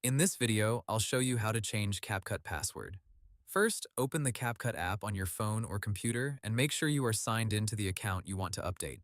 In this video, I'll show you how to change CapCut password. First, open the CapCut app on your phone or computer and make sure you are signed into the account you want to update.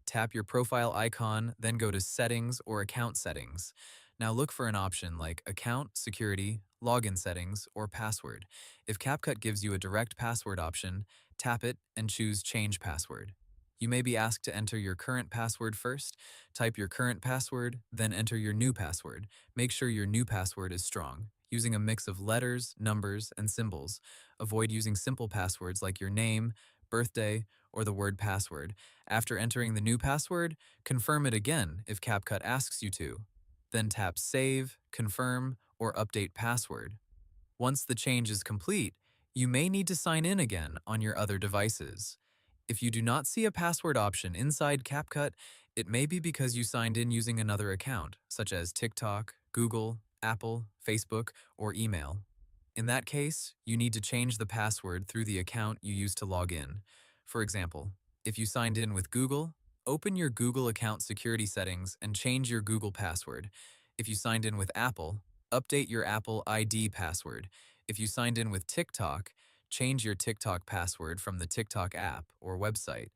Tap your profile icon, then go to Settings or Account Settings. Now look for an option like Account, Security, Login Settings, or Password. If CapCut gives you a direct password option, tap it and choose Change Password. You may be asked to enter your current password first. Type your current password, then enter your new password. Make sure your new password is strong, using a mix of letters, numbers, and symbols. Avoid using simple passwords like your name, birthday, or the word password. After entering the new password, confirm it again if CapCut asks you to. Then tap Save, Confirm, or Update Password. Once the change is complete, you may need to sign in again on your other devices. If you do not see a password option inside CapCut, it may be because you signed in using another account, such as TikTok, Google, Apple, Facebook, or email. In that case, you need to change the password through the account you used to log in. For example, if you signed in with Google, open your Google account security settings and change your Google password. If you signed in with Apple, update your Apple ID password. If you signed in with TikTok, change your TikTok password from the TikTok app or website.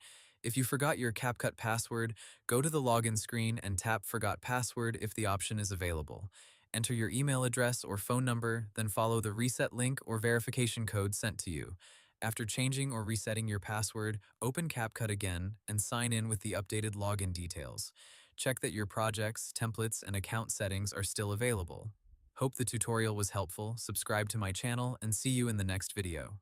If you forgot your CapCut password, go to the login screen and tap Forgot Password if the option is available. Enter your email address or phone number, then follow the reset link or verification code sent to you. After changing or resetting your password, open CapCut again and sign in with the updated login details. Check that your projects, templates, and account settings are still available. Hope the tutorial was helpful. Subscribe to my channel and see you in the next video.